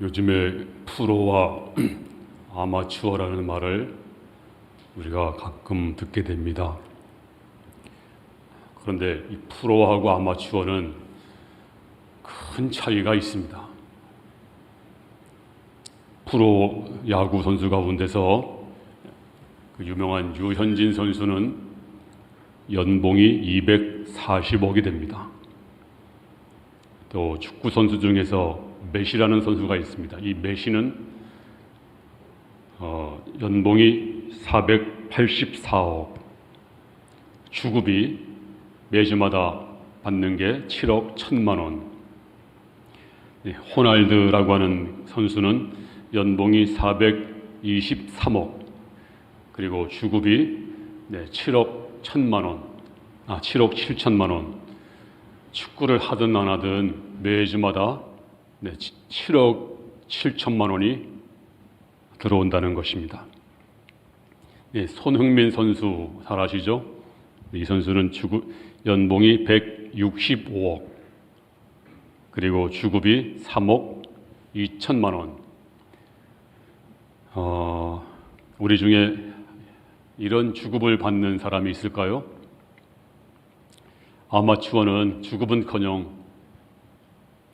요즘에 프로와 아마추어라는 말을 우리가 가끔 듣게 됩니다. 그런데 이 프로하고 아마추어는 큰 차이가 있습니다. 프로 야구 선수 가운데서 그 유명한 유현진 선수는 연봉이 240억이 됩니다. 또 축구 선수 중에서 메시라는 선수가 있습니다. 이 메시는 연봉이 484억, 주급이 매주마다 받는 게 7억 1천만 원. 호날두라고 하는 선수는 연봉이 423억, 그리고 주급이 7억 1천만 원, 7억 7천만 원. 축구를 하든 안 하든 매주마다 7억 7천만 원이 들어온다는 것입니다. 손흥민 선수 잘 아시죠? 이 선수는 연봉이 165억, 그리고 주급이 3억 2천만 원. 우리 중에 이런 주급을 받는 사람이 있을까요? 아마추어는 주급은커녕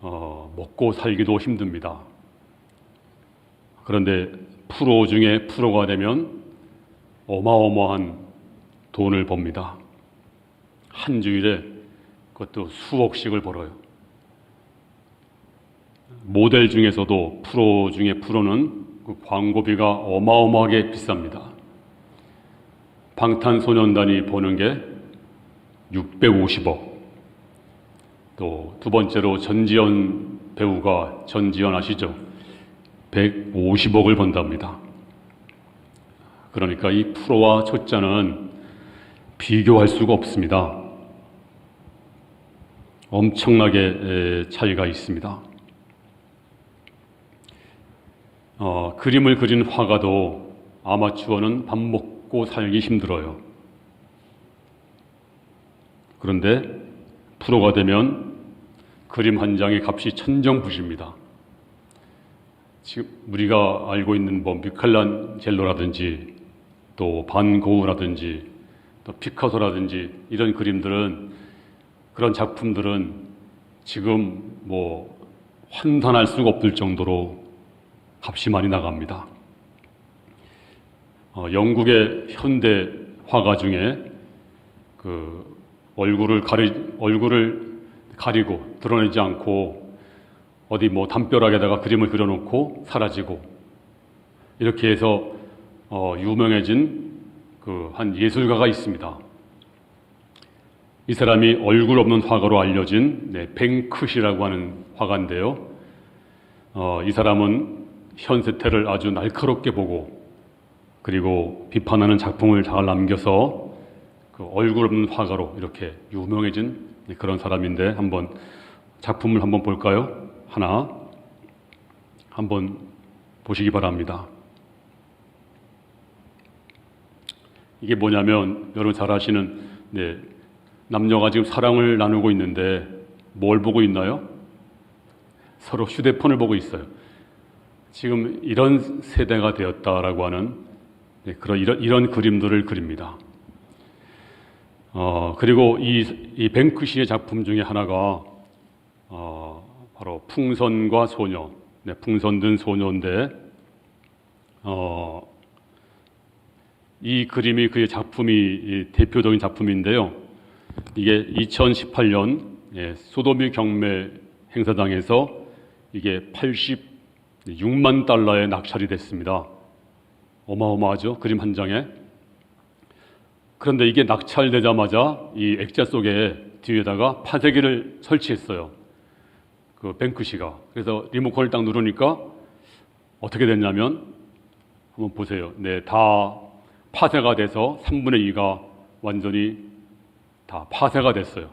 먹고 살기도 힘듭니다. 그런데 프로 중에 프로가 되면 어마어마한 돈을 법니다. 한 주일에 그것도 수억씩을 벌어요. 모델 중에서도 프로 중에 프로는 그 광고비가 어마어마하게 비쌉니다. 방탄소년단이 버는 게 650억. 또 두 번째로 전지현 배우가, 전지현 아시죠? 150억을 번답니다. 그러니까 이 프로와 초짜는 비교할 수가 없습니다. 엄청나게 차이가 있습니다. 그림을 그린 화가도 아마추어는 밥 먹고 살기 힘들어요. 그런데 프로가 되면 그림 한 장의 값이 천정부지입니다. 지금 우리가 알고 있는 미켈란젤로라든지 또 반 고흐라든지 또 피카소라든지 이런 그림들은, 그런 작품들은 지금 환산할 수가 없을 정도로 값이 많이 나갑니다. 영국의 현대 화가 중에 그 얼굴을 가리고 드러내지 않고 어디 담벼락에다가 그림을 그려놓고 사라지고, 이렇게 해서 유명해진 한 예술가가 있습니다. 이 사람이 얼굴 없는 화가로 알려진 뱅크시라고 하는 화가인데요. 이 사람은 현세태를 아주 날카롭게 보고, 그리고 비판하는 작품을 잘 남겨서 그 얼굴 없는 화가로 이렇게 유명해진 그런 사람인데, 한번 작품을 한번 볼까요? 하나 한번 보시기 바랍니다. 이게 뭐냐면, 여러분 잘 아시는 남녀가 지금 사랑을 나누고 있는데 뭘 보고 있나요? 서로 휴대폰을 보고 있어요. 지금 이런 세대가 되었다라고 하는 이런 그림들을 그립니다. 그리고 이 뱅크시의 작품 중에 하나가 바로 풍선과 소녀, 풍선 든 소녀인데, 이 그림이 그의 작품이 대표적인 작품인데요. 이게 2018년 소도미 경매 행사장에서 이게 86만 달러에 낙찰이 됐습니다. 어마어마하죠, 그림 한 장에. 그런데 이게 낙찰되자마자 이 액자 속에 뒤에다가 파쇄기를 설치했어요, 그 뱅크시가. 그래서 리모컨을 딱 누르니까 어떻게 됐냐면, 한번 보세요. 다 파쇄가 돼서 3분의 2가 완전히 다 파쇄가 됐어요.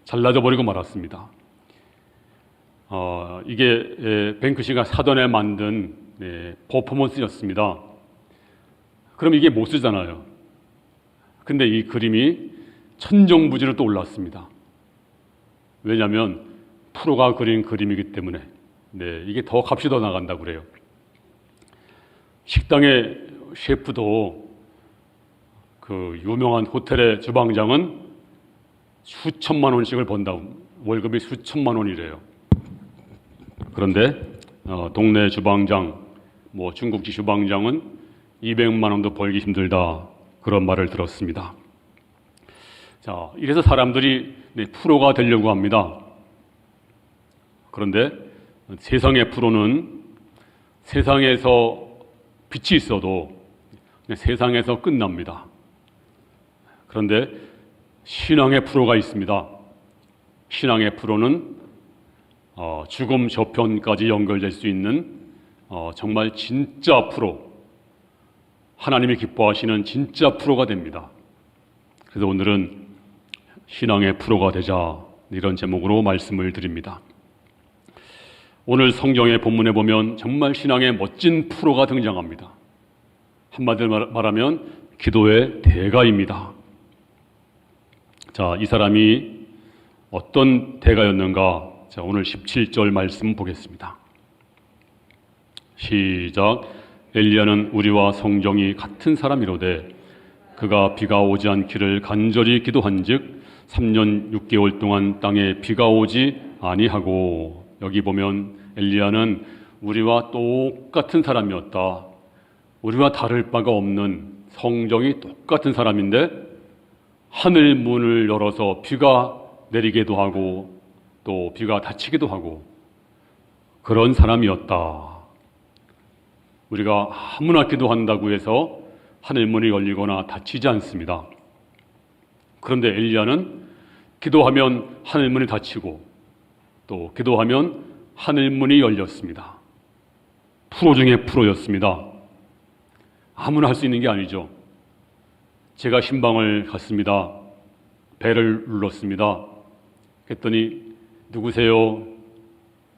잘라져 버리고 말았습니다. 이게 뱅크시가 사전에 만든 퍼포먼스였습니다. 그럼 이게 못 쓰잖아요. 근데 이 그림이 천정부지로 또 올랐습니다. 왜냐하면 프로가 그린 그림이기 때문에. 네, 이게 더 값이 더 나간다고 그래요. 식당의 셰프도 그 유명한 호텔의 주방장은 수천만 원씩을 번다고, 월급이 수천만 원이래요. 그런데 동네 주방장, 뭐 중국집 주방장은 200만 원도 벌기 힘들다, 그런 말을 들었습니다. 자, 이래서 사람들이 프로가 되려고 합니다. 그런데 세상의 프로는 세상에서 빛이 있어도 세상에서 끝납니다. 그런데 신앙의 프로가 있습니다. 신앙의 프로는 죽음 저편까지 연결될 수 있는 정말 진짜 프로, 하나님이 기뻐하시는 진짜 프로가 됩니다. 그래서 오늘은 신앙의 프로가 되자, 이런 제목으로 말씀을 드립니다. 오늘 성경의 본문에 보면 정말 신앙의 멋진 프로가 등장합니다. 한마디로 말하면 기도의 대가입니다. 자, 이 사람이 어떤 대가였는가? 자, 오늘 17절 말씀 보겠습니다. 시작. 엘리야는 우리와 성경이 같은 사람이로되 그가 비가 오지 않기를 간절히 기도한즉 3년 6개월 동안 땅에 비가 오지 아니하고. 여기 보면 엘리야는 우리와 똑같은 사람이었다. 우리와 다를 바가 없는, 성정이 똑같은 사람인데 하늘 문을 열어서 비가 내리기도 하고 또 비가 닫히기도 하고 그런 사람이었다. 우리가 아무나 기도한다고 해서 하늘 문이 열리거나 닫히지 않습니다. 그런데 엘리야는 기도하면 하늘 문이 닫히고 또 기도하면 하늘 문이 열렸습니다. 프로 중에 프로였습니다. 아무나 할 수 있는 게 아니죠. 제가 신방을 갔습니다. 벨을 눌렀습니다. 그랬더니 누구세요?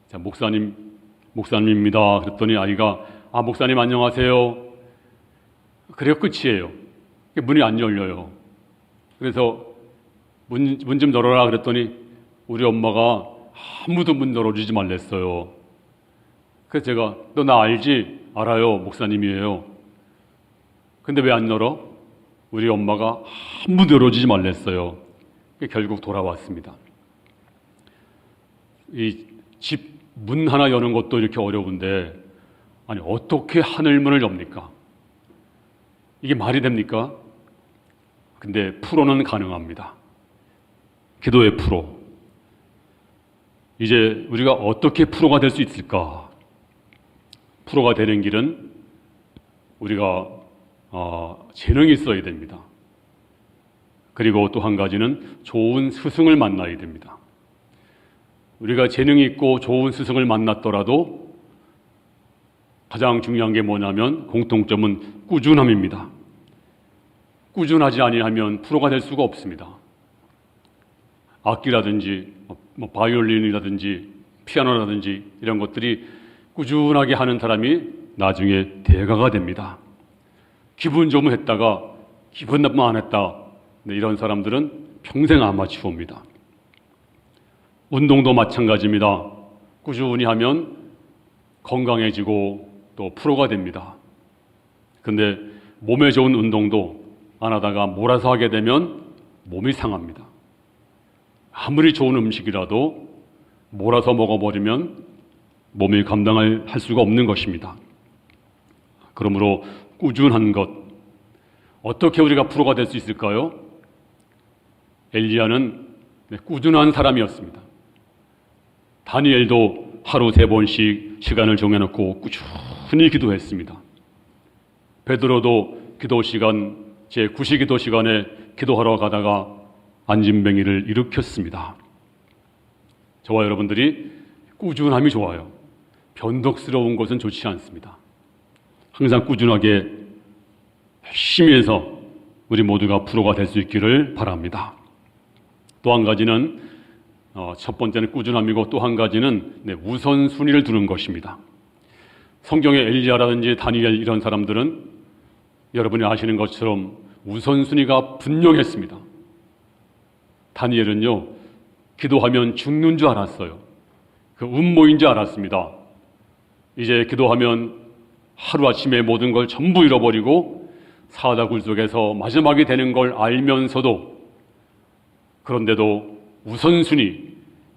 자, 목사님입니다. 그랬더니 아이가 목사님 안녕하세요. 그래요, 끝이에요. 문이 안 열려요. 그래서 문 좀 열어라 그랬더니 우리 엄마가 아무도 문 열어주지 말랬어요. 그래서 제가 너 나 알지? 알아요. 목사님이에요. 근데 왜 안 열어? 우리 엄마가 아무도 열어주지 말랬어요. 결국 돌아왔습니다. 이 집 문 하나 여는 것도 이렇게 어려운데 아니 어떻게 하늘문을 엽니까? 이게 말이 됩니까? 근데 프로는 가능합니다. 기도의 프로. 이제 우리가 어떻게 프로가 될 수 있을까? 프로가 되는 길은 우리가 재능이 있어야 됩니다. 그리고 또 한 가지는 좋은 스승을 만나야 됩니다. 우리가 재능이 있고 좋은 스승을 만났더라도 가장 중요한 게 뭐냐면 공통점은 꾸준함입니다. 꾸준하지 아니하면 프로가 될 수가 없습니다. 악기라든지 바이올린이라든지 피아노라든지 이런 것들이 꾸준하게 하는 사람이 나중에 대가가 됩니다. 기분 좋으면 했다가 기분 나쁘면 안 했다. 이런 사람들은 평생 아마추어입니다. 운동도 마찬가지입니다. 꾸준히 하면 건강해지고 또 프로가 됩니다. 근데 몸에 좋은 운동도 안 하다가 몰아서 하게 되면 몸이 상합니다. 아무리 좋은 음식이라도 몰아서 먹어버리면 몸이 감당할 수가 없는 것입니다. 그러므로 꾸준한 것, 어떻게 우리가 프로가 될 수 있을까요? 엘리야는 꾸준한 사람이었습니다. 다니엘도 하루 3번씩 시간을 정해놓고 꾸준히 기도했습니다. 베드로도 기도 시간, 제9시기도 시간에 기도하러 가다가 안진뱅이를 일으켰습니다. 저와 여러분들이 꾸준함이 좋아요. 변덕스러운 것은 좋지 않습니다. 항상 꾸준하게 열심히 해서 우리 모두가 프로가 될 수 있기를 바랍니다. 또 한 가지는 첫 번째는 꾸준함이고 또 한 가지는 우선순위를 두는 것입니다. 성경의 엘리야라든지 다니엘 이런 사람들은 여러분이 아시는 것처럼 우선순위가 분명했습니다. 다니엘은요, 기도하면 죽는 줄 알았어요. 그 음모인 줄 알았습니다. 이제 기도하면 하루아침에 모든 걸 전부 잃어버리고 사다굴 속에서 마지막이 되는 걸 알면서도, 그런데도 우선순위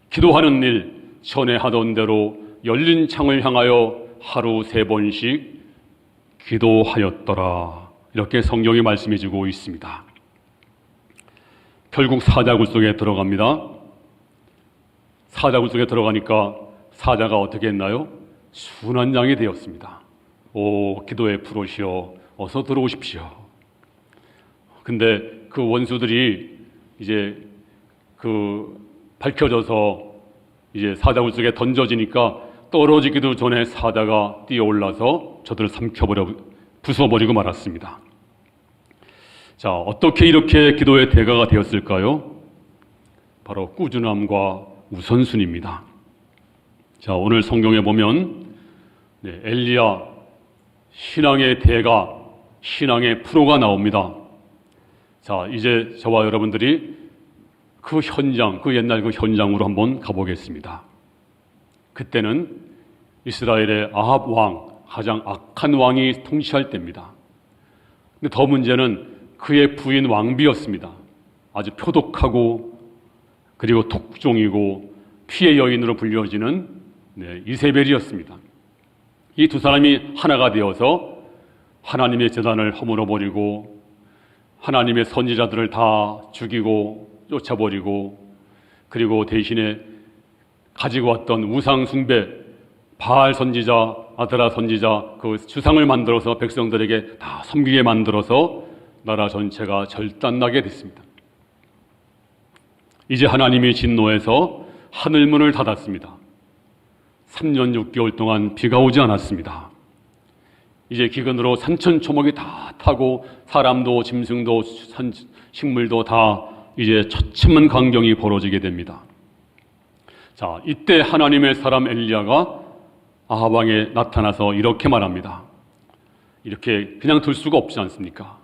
기도하는 일, 전에 하던 대로 열린 창을 향하여 하루 3번씩 기도하였더라. 이렇게 성경이 말씀해 주고 있습니다. 결국 사자굴 속에 들어갑니다. 사자굴 속에 들어가니까 사자가 어떻게 했나요? 순환장이 되었습니다. 오, 기도의 프로시여, 어서 들어오십시오. 근데 그 원수들이 이제 밝혀져서 이제 사자굴 속에 던져지니까 떨어지기도 전에 사자가 뛰어올라서 저들을 부숴버리고 말았습니다. 자, 어떻게 이렇게 기도의 대가가 되었을까요? 바로 꾸준함과 우선순위입니다. 자, 오늘 성경에 보면 엘리야 신앙의 대가, 신앙의 프로가 나옵니다. 자, 이제 저와 여러분들이 그 현장, 그 옛날 그 현장으로 한번 가보겠습니다. 그때는 이스라엘의 아합 왕, 가장 악한 왕이 통치할 때입니다. 근데 더 문제는 그의 부인 왕비였습니다. 아주 표독하고 그리고 독종이고 피의 여인으로 불려지는 이세벨이었습니다. 이 두 사람이 하나가 되어서 하나님의 제단을 허물어버리고 하나님의 선지자들을 다 죽이고 쫓아버리고, 그리고 대신에 가지고 왔던 우상 숭배, 바알 선지자, 아드라 선지자 그 주상을 만들어서 백성들에게 다 섬기게 만들어서 나라 전체가 절단나게 됐습니다. 이제 하나님이 진노해서 하늘문을 닫았습니다. 3년 6개월 동안 비가 오지 않았습니다. 이제 기근으로 산천초목이 다 타고 사람도 짐승도 식물도 다 이제 처참한 광경이 벌어지게 됩니다. 자, 이때 하나님의 사람 엘리야가 아합 왕에 나타나서 이렇게 말합니다. 이렇게 그냥 둘 수가 없지 않습니까?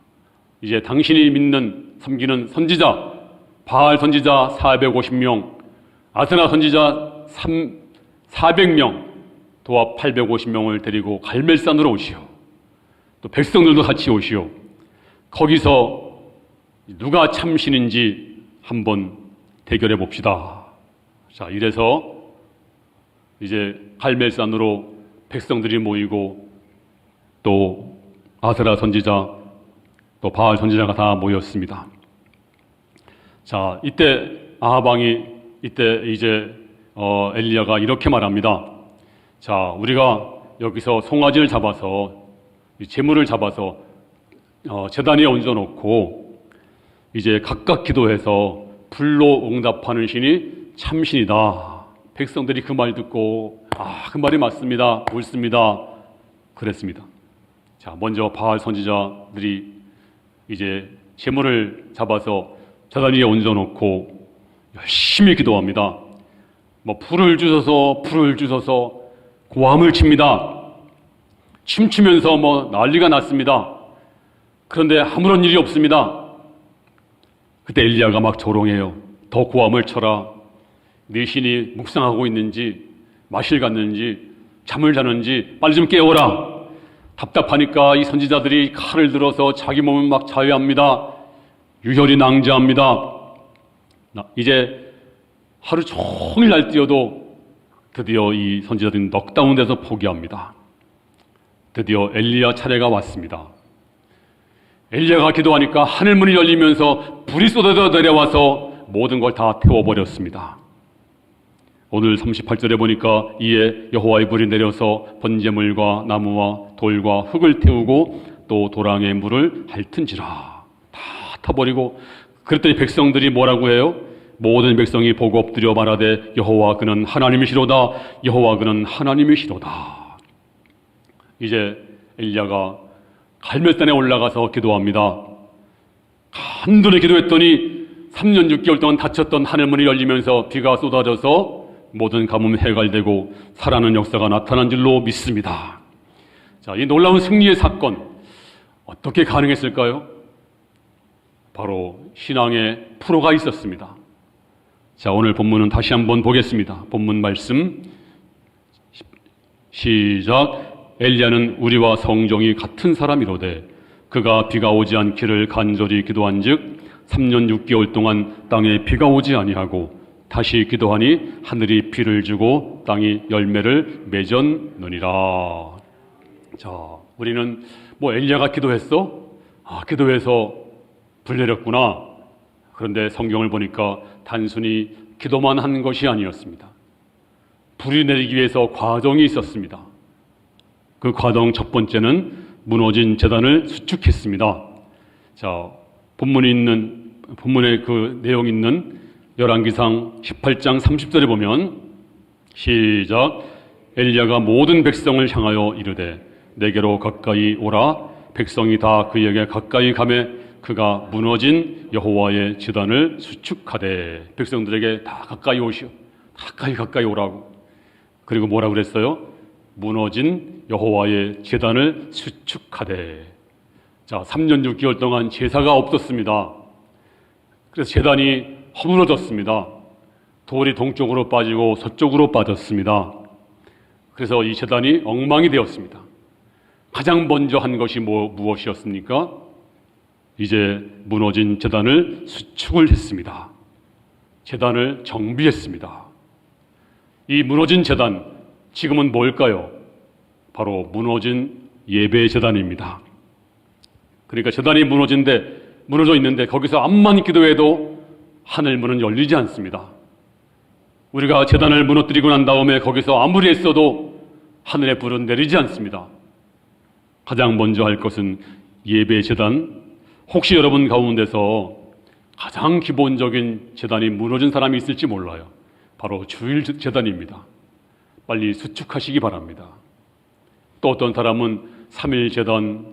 이제 당신이 믿는, 섬기는 선지자, 바알 선지자 450명, 아스나 선지자 400명, 도합 850명을 데리고 갈멜산으로 오시오. 또 백성들도 같이 오시오. 거기서 누가 참신인지 한번 대결해 봅시다. 자, 이래서 이제 갈멜산으로 백성들이 모이고 또 아세라 선지자 또 바알 선지자가 다 모였습니다. 자, 이때 아합 왕이 이때 이제 엘리야가 이렇게 말합니다. 자, 우리가 여기서 송아지를 잡아서 제물을 잡아서 제단에 얹어놓고 이제 각각 기도해서 불로 응답하는 신이 참신이다. 백성들이 그 말 듣고 그 말이 맞습니다, 옳습니다 그랬습니다. 자, 먼저 바알 선지자들이 이제 제물을 잡아서 제단 위에 얹어놓고 열심히 기도합니다. 불을 주셔서 고함을 칩니다. 춤추면서 난리가 났습니다. 그런데 아무런 일이 없습니다. 그때 엘리야가 막 조롱해요. 더 고함을 쳐라. 네 신이 묵상하고 있는지 마실 갔는지 잠을 자는지 빨리 좀 깨워라. 답답하니까 이 선지자들이 칼을 들어서 자기 몸을 막 자위합니다. 유혈이 낭자합니다. 이제 하루 종일 날뛰어도 드디어 이 선지자들이 넉다운 데서 포기합니다. 드디어 엘리야 차례가 왔습니다. 엘리야가 기도하니까 하늘문이 열리면서 불이 쏟아져 내려와서 모든 걸 다 태워버렸습니다. 오늘 38절에 보니까 이에 여호와의 불이 내려서 번제물과 나무와 돌과 흙을 태우고 또 도랑의 물을 핥은지라. 다 타버리고, 그랬더니 백성들이 뭐라고 해요? 모든 백성이 보고 엎드려 말하되 여호와 그는 하나님이시로다. 여호와 그는 하나님이시로다. 이제 엘리야가 갈멜산에 올라가서 기도합니다. 간절히 기도했더니 3년 6개월 동안 닫혔던 하늘문이 열리면서 비가 쏟아져서 모든 가뭄 해갈되고 살아나는 역사가 나타난 줄로 믿습니다. 자, 이 놀라운 승리의 사건 어떻게 가능했을까요? 바로 신앙의 프로가 있었습니다. 자, 오늘 본문은 다시 한번 보겠습니다. 본문 말씀 시작. 엘리야는 우리와 성정이 같은 사람이로되 그가 비가 오지 않기를 간절히 기도한즉 3년 6개월 동안 땅에 비가 오지 아니하고 다시 기도하니 하늘이 비를 주고 땅이 열매를 맺었느니라. 자, 우리는 뭐 엘리야가 기도했어? 기도해서 불 내렸구나. 그런데 성경을 보니까 단순히 기도만 한 것이 아니었습니다. 불이 내리기 위해서 과정이 있었습니다. 그 과정 첫 번째는 무너진 제단을 수축했습니다. 자, 본문에 그 내용 있는 열왕기상 18장 30절에 보면 시작. 엘리야가 모든 백성을 향하여 이르되 내게로 가까이 오라. 백성이 다 그에게 가까이 가매 그가 무너진 여호와의 제단을 수축하되. 백성들에게 다 가까이 오시오. 가까이 오라고. 그리고 뭐라고 그랬어요? 무너진 여호와의 제단을 수축하되. 자, 3년 6개월 동안 제사가 없었습니다. 그래서 제단이 허물어졌습니다. 돌이 동쪽으로 빠지고 서쪽으로 빠졌습니다. 그래서 이 제단이 엉망이 되었습니다. 가장 먼저 한 것이 무엇이었습니까? 이제 무너진 제단을 수축을 했습니다. 제단을 정비했습니다. 이 무너진 제단, 지금은 뭘까요? 바로 무너진 예배 제단입니다. 그러니까 제단이 무너져 있는데 거기서 암만 기도해도 하늘 문은 열리지 않습니다. 우리가 제단을 무너뜨리고 난 다음에 거기서 아무리 애써도 하늘의 불은 내리지 않습니다. 가장 먼저 할 것은 예배 제단. 혹시 여러분 가운데서 가장 기본적인 제단이 무너진 사람이 있을지 몰라요. 바로 주일 제단입니다. 빨리 수축하시기 바랍니다. 또 어떤 사람은 3일 제단,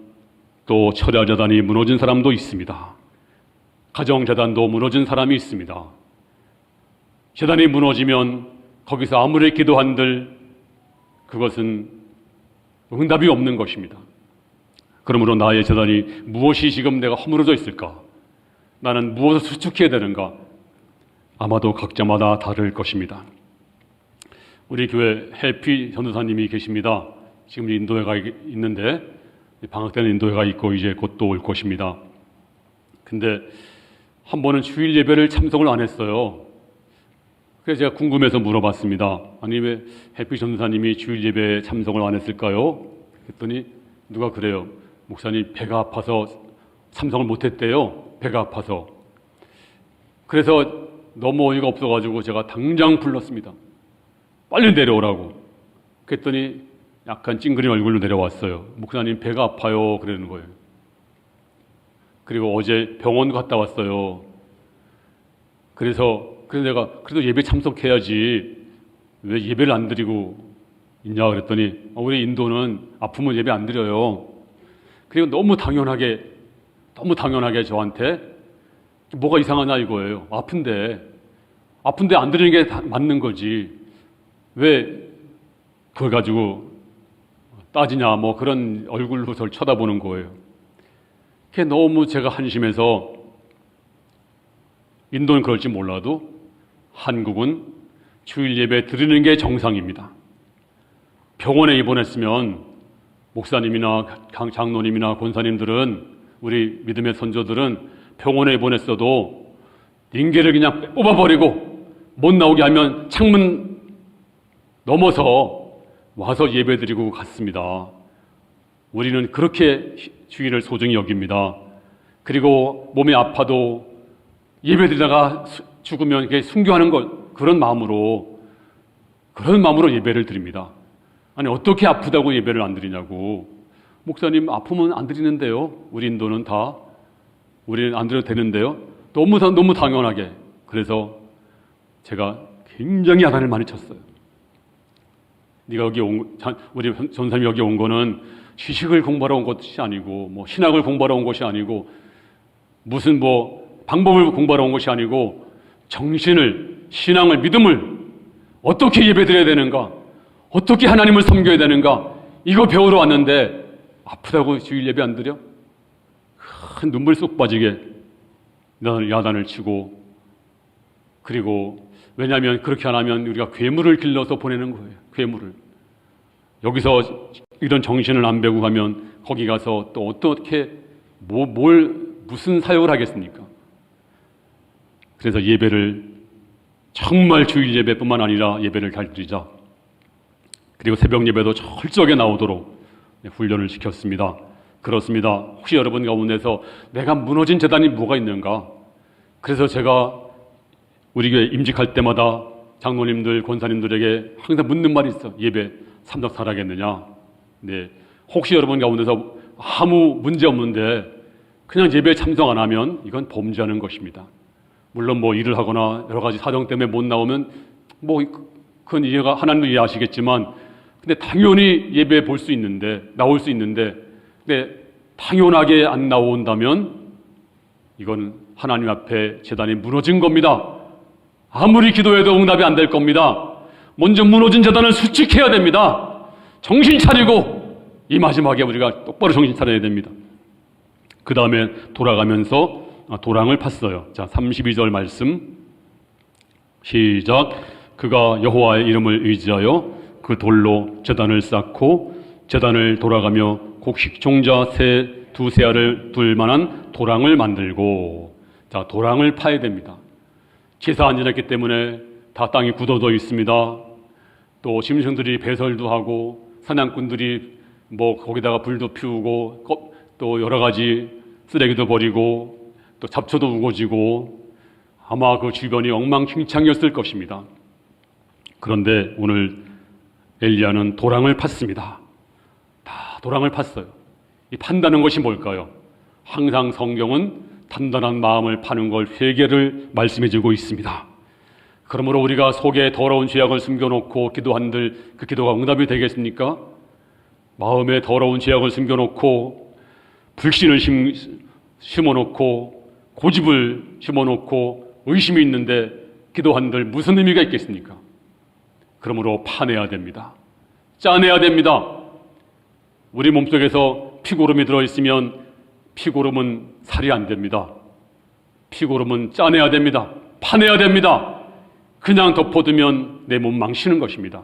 또 철야 제단이 무너진 사람도 있습니다. 가정 제단도 무너진 사람이 있습니다. 제단이 무너지면 거기서 아무리 기도한들 그것은 응답이 없는 것입니다. 그러므로 나의 제단이 무엇이 지금 내가 허물어져 있을까? 나는 무엇을 수축해야 되는가? 아마도 각자마다 다를 것입니다. 우리 교회 해피 전도사님이 계십니다. 지금 인도에 가 있는데 방학 때는 인도에 가 있고 이제 곧 또 올 것입니다. 근데 한 번은 주일 예배를 참석을 안 했어요. 그래서 제가 궁금해서 물어봤습니다. 아니 왜 해피 전도사님이 주일 예배에 참석을 안 했을까요? 그랬더니 누가 그래요. 목사님 배가 아파서 참석을 못했대요. 배가 아파서. 그래서 너무 어이가 없어가지고 제가 당장 불렀습니다. 빨리 내려오라고. 그랬더니 약간 찡그린 얼굴로 내려왔어요. 목사님 배가 아파요. 그러는 거예요. 그리고 어제 병원 갔다 왔어요. 그래서 내가 그래도 예배 참석해야지 왜 예배를 안 드리고 있냐 그랬더니 우리 인도는 아프면 예배 안 드려요. 그리고 너무 당연하게 저한테 뭐가 이상하냐 이거예요. 아픈데 안 드리는 게 맞는 거지. 왜 그걸 가지고 따지냐 뭐 그런 얼굴로 저를 쳐다보는 거예요. 그게 너무 제가 한심해서 인도는 그럴지 몰라도 한국은 주일 예배 드리는 게 정상입니다. 병원에 입원했으면 목사님이나 장로님이나 권사님들은 우리 믿음의 선조들은 병원에 입원했어도 링게를 그냥 뽑아버리고 못 나오게 하면 창문 넘어서 와서 예배드리고 갔습니다. 우리는 그렇게 주일을 소중히 여깁니다. 그리고 몸이 아파도 예배드리다가 죽으면 이렇게 순교하는 것 그런 마음으로 예배를 드립니다. 아니 어떻게 아프다고 예배를 안 드리냐고. 목사님 아프면 안 드리는데요. 우리 인도는 다 우리는 안 드려도 되는데요. 너무 당연하게. 그래서 제가 굉장히 야단을 많이 쳤어요. 네가 여기 우리 전사님이 여기 온 거는 지식을 공부하러 온 것이 아니고 뭐 신학을 공부하러 온 것이 아니고 무슨 뭐 방법을 공부하러 온 것이 아니고 정신을, 신앙을, 믿음을 어떻게 예배드려야 되는가, 어떻게 하나님을 섬겨야 되는가 이거 배우러 왔는데 아프다고 주일 예배 안 드려? 큰 눈물 쏙 빠지게 야단을 치고, 그리고 왜냐하면 그렇게 안 하면 우리가 괴물을 길러서 보내는 거예요. 괴물을. 여기서 이런 정신을 안 배우고 가면 거기 가서 또 어떻게 무슨 사역을 하겠습니까? 그래서 예배를 정말 주일 예배뿐만 아니라 예배를 잘 드리자. 그리고 새벽 예배도 철저하게 나오도록 훈련을 시켰습니다. 그렇습니다. 혹시 여러분 가운데서 내가 무너진 재단이 뭐가 있는가? 그래서 제가 우리 교회 임직할 때마다 장로님들, 권사님들에게 항상 묻는 말이 있어. 예배 참석하라겠느냐? 네. 혹시 여러분 가운데서 아무 문제 없는데 그냥 예배에 참석 안 하면 이건 범죄하는 것입니다. 물론 일을 하거나 여러 가지 사정 때문에 못 나오면 그건 이해가 하나님도 이해하시겠지만, 근데 당연히 예배에 볼 수 있는데 나올 수 있는데, 근데 당연하게 안 나온다면 이건 하나님 앞에 제단이 무너진 겁니다. 아무리 기도해도 응답이 안 될 겁니다. 먼저 무너진 제단을 수축해야 됩니다. 정신 차리고 이 마지막에 우리가 똑바로 정신 차려야 됩니다. 그 다음에 돌아가면서 도랑을 팠어요. 자, 32절 말씀 시작. 그가 여호와의 이름을 의지하여 그 돌로 제단을 쌓고 제단을 돌아가며 곡식종자 두세 알을 둘 만한 도랑을 만들고, 자, 도랑을 파야 됩니다. 제사 안 지냈기 때문에 다 땅이 굳어져 있습니다. 또 짐승들이 배설도 하고 사냥꾼들이 거기다가 불도 피우고 또 여러 가지 쓰레기도 버리고 또 잡초도 우거지고 아마 그 주변이 엉망진창이었을 것입니다. 그런데 오늘 엘리야는 도랑을 팠습니다. 다 도랑을 팠어요. 이 판다는 것이 뭘까요? 항상 성경은 단단한 마음을 파는 걸 회개를 말씀해주고 있습니다. 그러므로 우리가 속에 더러운 죄악을 숨겨놓고 기도한들 그 기도가 응답이 되겠습니까? 마음에 더러운 죄악을 숨겨놓고 불신을 심어놓고 고집을 심어놓고 의심이 있는데 기도한들 무슨 의미가 있겠습니까? 그러므로 파내야 됩니다. 짜내야 됩니다. 우리 몸속에서 피고름이 들어있으면 피고름은 살이 안 됩니다. 피고름은 짜내야 됩니다. 파내야 됩니다. 그냥 덮어두면 내 몸 망치는 것입니다.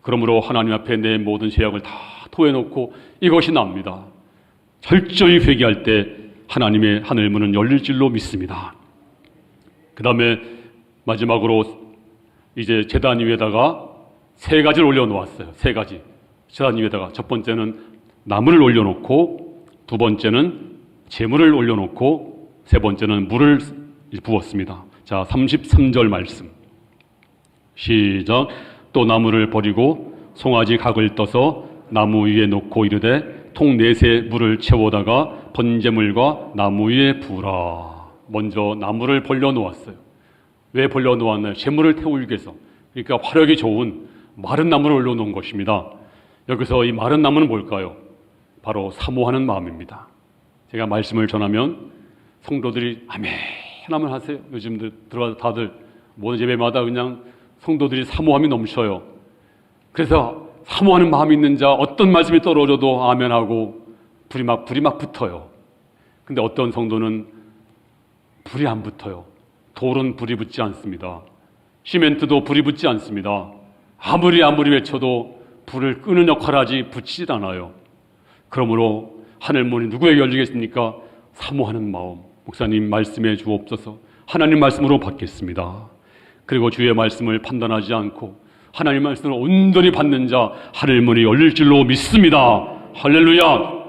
그러므로 하나님 앞에 내 모든 죄악을 다 토해놓고 이것이 나옵니다. 철저히 회개할 때 하나님의 하늘 문은 열릴 줄로 믿습니다. 그 다음에 마지막으로 이제 제단 위에다가 3가지를 올려놓았어요. 3가지. 제단 위에다가 첫 번째는 나무를 올려놓고, 두 번째는 재물을 올려놓고, 세 번째는 물을 부었습니다. 자, 33절 말씀 시작. 또 나무를 버리고 송아지 각을 떠서 나무 위에 놓고 이르되 통 4새 물을 채워다가 번제물과 나무 위에 부으라. 먼저 나무를 벌려놓았어요. 왜 벌려놓았나요? 재물을 태우기 위해서. 그러니까 화력이 좋은 마른 나무를 올려놓은 것입니다. 여기서 이 마른 나무는 뭘까요? 바로 사모하는 마음입니다. 제가 말씀을 전하면 성도들이 아멘 하면 하세요. 요즘 들어와서 다들 모든 예배마다 그냥 성도들이 사모함이 넘쳐요. 그래서 사모하는 마음이 있는 자 어떤 말씀이 떨어져도 아멘하고 불이 막 붙어요. 근데 어떤 성도는 불이 안 붙어요. 돌은 불이 붙지 않습니다. 시멘트도 불이 붙지 않습니다. 아무리 외쳐도 불을 끄는 역할을 하지 붙이질 않아요. 그러므로 하늘문이 누구에게 열리겠습니까? 사모하는 마음. 목사님 말씀해 주옵소서. 하나님 말씀으로 받겠습니다. 그리고 주의 말씀을 판단하지 않고 하나님 말씀을 온전히 받는 자 하늘문이 열릴 줄로 믿습니다. 할렐루야.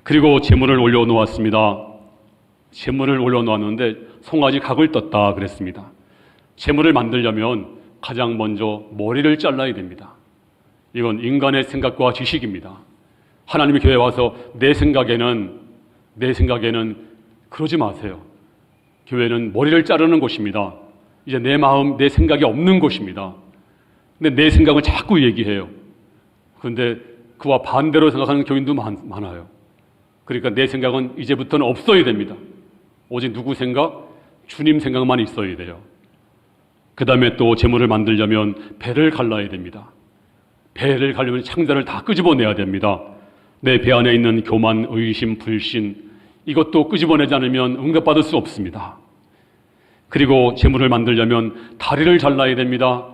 그리고 제물을 올려놓았습니다. 제물을 올려놓았는데 송아지 각을 떴다 그랬습니다. 제물을 만들려면 가장 먼저 머리를 잘라야 됩니다. 이건 인간의 생각과 지식입니다. 하나님의 교회에 와서 내 생각에는 그러지 마세요. 교회는 머리를 자르는 곳입니다. 이제 내 마음, 내 생각이 없는 곳입니다. 근데 내 생각을 자꾸 얘기해요. 그런데 그와 반대로 생각하는 교인도 많아요. 그러니까 내 생각은 이제부터는 없어야 됩니다. 오직 누구 생각? 주님 생각만 있어야 돼요. 그 다음에 또 제물을 만들려면 배를 갈라야 됩니다. 배를 갈려면 창자를 다 끄집어내야 됩니다. 내 배 안에 있는 교만, 의심, 불신 이것도 끄집어내지 않으면 응답받을 수 없습니다. 그리고 제물을 만들려면 다리를 잘라야 됩니다.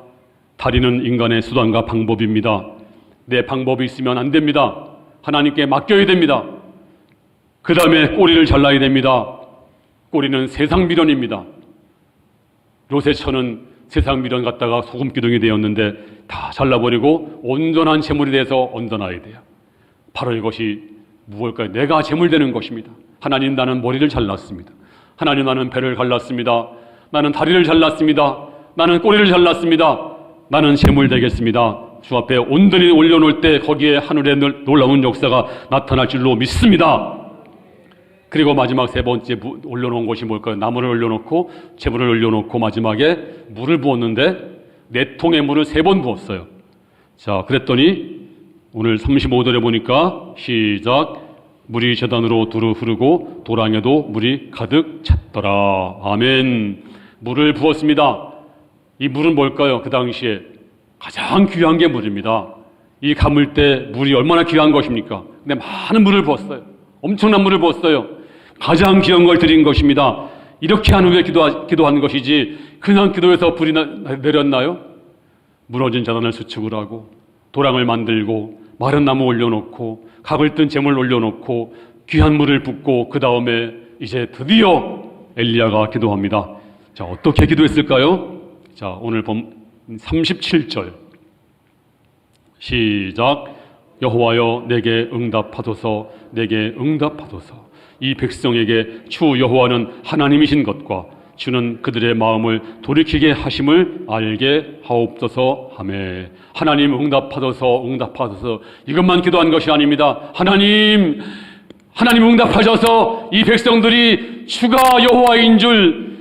다리는 인간의 수단과 방법입니다. 내 방법이 있으면 안 됩니다. 하나님께 맡겨야 됩니다. 그 다음에 꼬리를 잘라야 됩니다. 꼬리는 세상 미련입니다. 요새처는 세상 미련 갖다가 소금 기둥이 되었는데 다 잘라버리고 온전한 재물이 돼서 얹어놔야 돼요. 바로 이것이 무엇일까요? 내가 재물 되는 것입니다. 하나님, 나는 머리를 잘랐습니다. 하나님, 나는 배를 갈랐습니다. 나는 다리를 잘랐습니다. 나는 꼬리를 잘랐습니다. 나는 재물 되겠습니다. 주 앞에 온전히 올려놓을 때 거기에 하늘의 놀라운 역사가 나타날 줄로 믿습니다. 그리고 마지막 세 번째 올려놓은 것이 뭘까요? 나무를 올려놓고 재물을 올려놓고 마지막에 물을 부었는데 4통의 물을 3번 부었어요. 자, 그랬더니 오늘 35절에 보니까 시작. 물이 제단으로 두루 흐르고 도랑에도 물이 가득 찼더라. 아멘. 물을 부었습니다. 이 물은 뭘까요? 그 당시에 가장 귀한 게 물입니다. 이 가물 때 물이 얼마나 귀한 것입니까? 근데 많은 물을 부었어요. 엄청난 물을 부었어요. 가장 귀한 걸 드린 것입니다. 이렇게 한 후에 기도한 것이지 그냥 기도해서 불이 내렸나요? 무너진 자단을 수축을 하고 도랑을 만들고 마른 나무 올려놓고 각을 뜬 재물 올려놓고 귀한 물을 붓고 그 다음에 이제 드디어 엘리야가 기도합니다. 자, 어떻게 기도했을까요? 자, 오늘 본 37절 시작. 여호와여 내게 응답하소서, 내게 응답하소서. 이 백성에게 주 여호와는 하나님이신 것과 주는 그들의 마음을 돌이키게 하심을 알게 하옵소서 하매. 하나님 응답하소서, 응답하소서. 이것만 기도한 것이 아닙니다. 하나님 응답하셔서 이 백성들이 주가 여호와인 줄,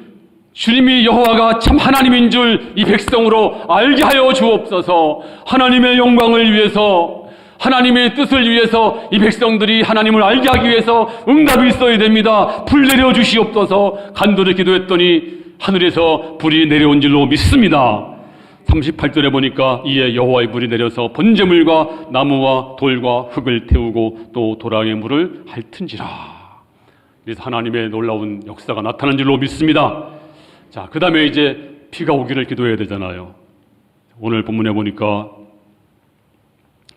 주님이 여호와가 참 하나님인 줄 이 백성으로 알게 하여 주옵소서. 하나님의 영광을 위해서, 하나님의 뜻을 위해서 이 백성들이 하나님을 알게 하기 위해서 응답이 있어야 됩니다. 불 내려 주시옵소서. 간절히 기도했더니 하늘에서 불이 내려온 줄로 믿습니다. 38절에 보니까 이에 여호와의 불이 내려서 번제물과 나무와 돌과 흙을 태우고 또 도랑의 물을 핥은지라. 그래서 하나님의 놀라운 역사가 나타난 줄로 믿습니다. 자, 그 다음에 이제 비가 오기를 기도해야 되잖아요. 오늘 본문에 보니까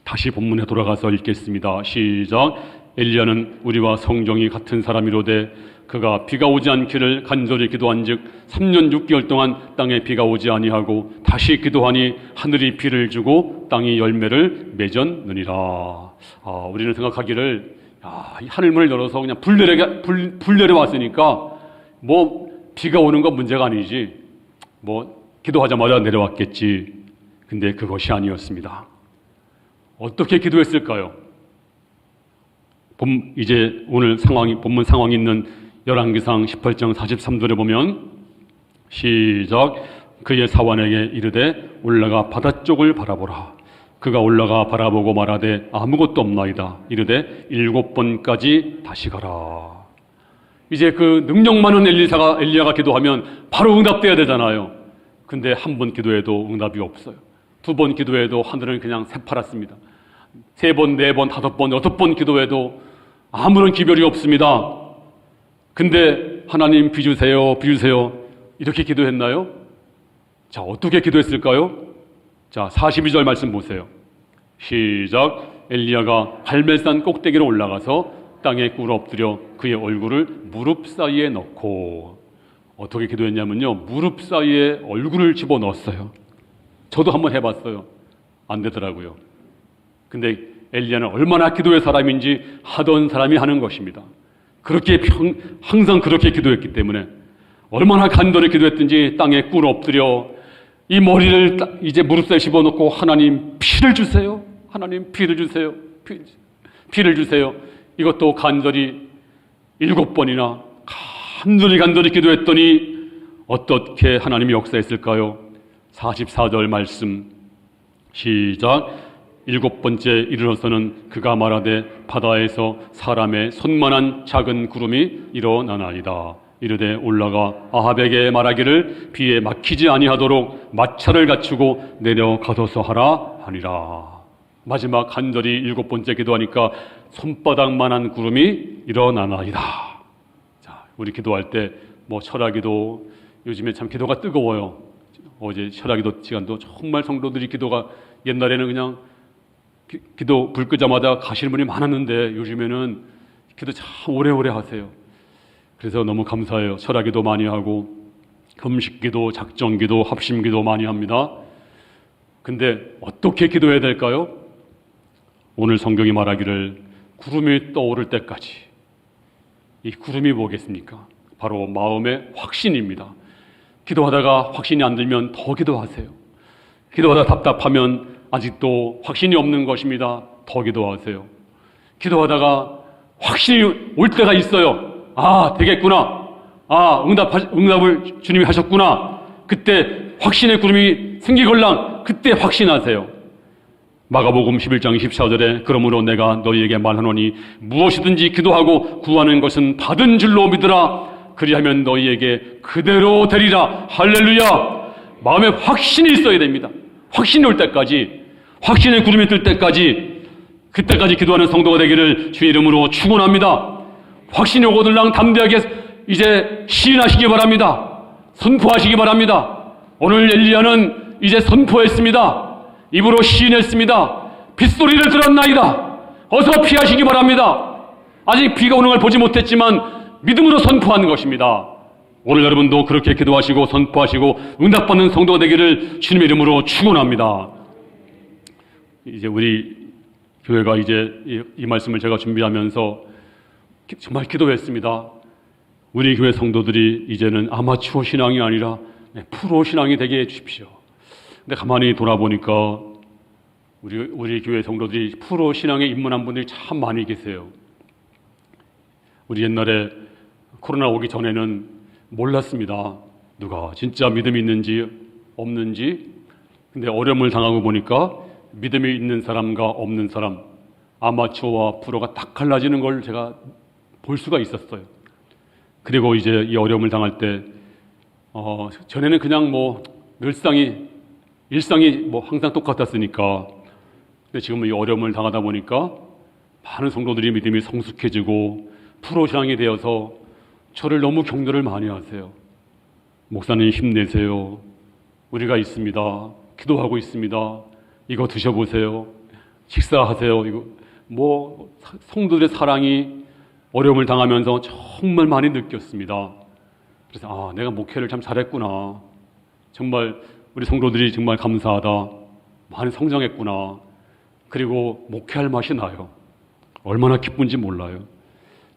다시 본문에 돌아가서 읽겠습니다. 시작. 엘리야는 우리와 성정이 같은 사람이로되 그가 비가 오지 않기를 간절히 기도한즉 3년 6개월 동안 땅에 비가 오지 아니하고 다시 기도하니 하늘이 비를 주고 땅이 열매를 맺었느니라. 우리는 생각하기를 이 하늘문을 열어서 그냥 불 내려왔으니까 뭐 비가 오는 건 문제가 아니지, 뭐 기도하자마자 내려왔겠지. 근데 그것이 아니었습니다. 어떻게 기도했을까요? 이제 오늘 본문 상황이 있는 열왕기상 18장 43절에 보면 시작. 그의 사환에게 이르되 올라가 바다 쪽을 바라보라. 그가 올라가 바라보고 말하되 아무것도 없나이다. 이르되 7번까지 다시 가라. 이제 그 능력 많은 엘리야가 기도하면 바로 응답돼야 되잖아요. 근데 한 번 기도해도 응답이 없어요. 2번 기도해도 하늘은 그냥 새파랗습니다. 3번, 4번, 5번, 6번 기도해도 아무런 기별이 없습니다. 근데 하나님 비 주세요, 비 주세요. 이렇게 기도했나요? 자, 어떻게 기도했을까요? 자, 42절 말씀 보세요. 시작. 엘리야가 갈멜산 꼭대기로 올라가서 땅에 꿇어 엎드려 그의 얼굴을 무릎 사이에 넣고. 어떻게 기도했냐면요, 무릎 사이에 얼굴을 집어넣었어요. 저도 한번 해봤어요. 안 되더라고요. 근데 엘리야는 얼마나 기도의 사람인지 하던 사람이 하는 것입니다. 그렇게 항상 그렇게 기도했기 때문에 얼마나 간절히 기도했든지 땅에 꿇어 엎드려 이 머리를 이제 무릎 사이에 집어넣고 하나님 피를 주세요. 하나님 피를 주세요. 피를 주세요. 이것도 간절히 7번이나 간절히 기도했더니 어떻게 하나님이 역사했을까요? 44절 말씀 시작. 7번째 이르러서는 그가 말하되 바다에서 사람의 손만한 작은 구름이 일어나나이다. 이르되 올라가 아합에게 말하기를 비에 막히지 아니하도록 마차를 갖추고 내려가소서 하라 하니라. 마지막 간절히 7번째 기도하니까 손바닥만한 구름이 일어나나이다. 자, 우리 기도할 때 뭐 철학기도 요즘에 참 기도가 뜨거워요. 어제 철학기도 시간도 정말 성도들이 기도가 옛날에는 그냥 기도 불 끄자마자 가시는 분이 많았는데 요즘에는 기도 참 오래오래 하세요. 그래서 너무 감사해요. 철학기도 많이 하고 금식기도, 작정기도, 합심기도 많이 합니다. 근데 어떻게 기도해야 될까요? 오늘 성경이 말하기를 구름이 떠오를 때까지. 이 구름이 뭐겠습니까? 바로 마음의 확신입니다. 기도하다가 확신이 안 들면 더 기도하세요. 기도하다 답답하면 아직도 확신이 없는 것입니다. 더 기도하세요. 기도하다가 확신이 올 때가 있어요. 아, 되겠구나. 아, 응답을 주님이 하셨구나. 그때 확신의 구름이 생기걸랑 그때 확신하세요. 마가복음 11장 14절에 그러므로 내가 너희에게 말하노니 무엇이든지 기도하고 구하는 것은 받은 줄로 믿으라. 그리하면 너희에게 그대로 되리라. 할렐루야. 마음에 확신이 있어야 됩니다. 확신이 올 때까지, 확신의 구름이 뜰 때까지, 그때까지 기도하는 성도가 되기를 주의 이름으로 축원합니다. 확신이 오거들랑 담대하게 이제 시인하시기 바랍니다. 선포하시기 바랍니다. 오늘 엘리야는 이제 선포했습니다. 입으로 시인했습니다. 빗소리를 들었나이다. 어서 피하시기 바랍니다. 아직 비가 오는 걸 보지 못했지만 믿음으로 선포하는 것입니다. 오늘 여러분도 그렇게 기도하시고 선포하시고 응답받는 성도가 되기를 주님의 이름으로 축원합니다. 이제 우리 교회가 이제 이 말씀을 제가 준비하면서 정말 기도했습니다. 우리 교회 성도들이 이제는 아마추어 신앙이 아니라 프로 신앙이 되게 해주십시오. 근데 가만히 돌아보니까 우리 교회 성도들이 프로 신앙에 입문한 분들이 참 많이 계세요. 우리 옛날에 코로나 오기 전에는 몰랐습니다. 누가 진짜 믿음이 있는지 없는지. 근데 어려움을 당하고 보니까 믿음이 있는 사람과 없는 사람, 아마추어와 프로가 딱 갈라지는 걸 제가 볼 수가 있었어요. 그리고 이제 이 어려움을 당할 때 전에는 그냥 뭐 일상이 뭐 항상 똑같았으니까. 근데 지금 이 어려움을 당하다 보니까 많은 성도들이 믿음이 성숙해지고 프로 신앙이 되어서 저를 너무 격려를 많이 하세요. 목사님 힘내세요. 우리가 있습니다. 기도하고 있습니다. 이거 드셔보세요. 식사하세요. 이거 뭐 성도들의 사랑이 어려움을 당하면서 정말 많이 느꼈습니다. 그래서 내가 목회를 참 잘했구나. 정말 우리 성도들이 정말 감사하다. 많이 성장했구나. 그리고 목회할 맛이 나요. 얼마나 기쁜지 몰라요.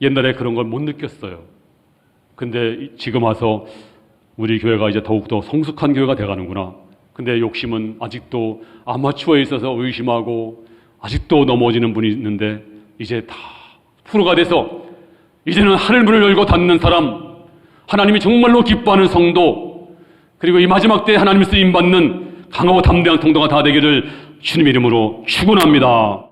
옛날에 그런 걸 못 느꼈어요. 근데 지금 와서 우리 교회가 이제 더욱더 성숙한 교회가 돼가는구나. 근데 욕심은 아직도 아마추어에 있어서 의심하고 아직도 넘어지는 분이 있는데 이제 다 프로가 돼서 이제는 하늘문을 열고 닫는 사람, 하나님이 정말로 기뻐하는 성도, 그리고 이 마지막 때 하나님 쓰임받는 강하고 담대한 성도가 다 되기를 주님의 이름으로 축원합니다.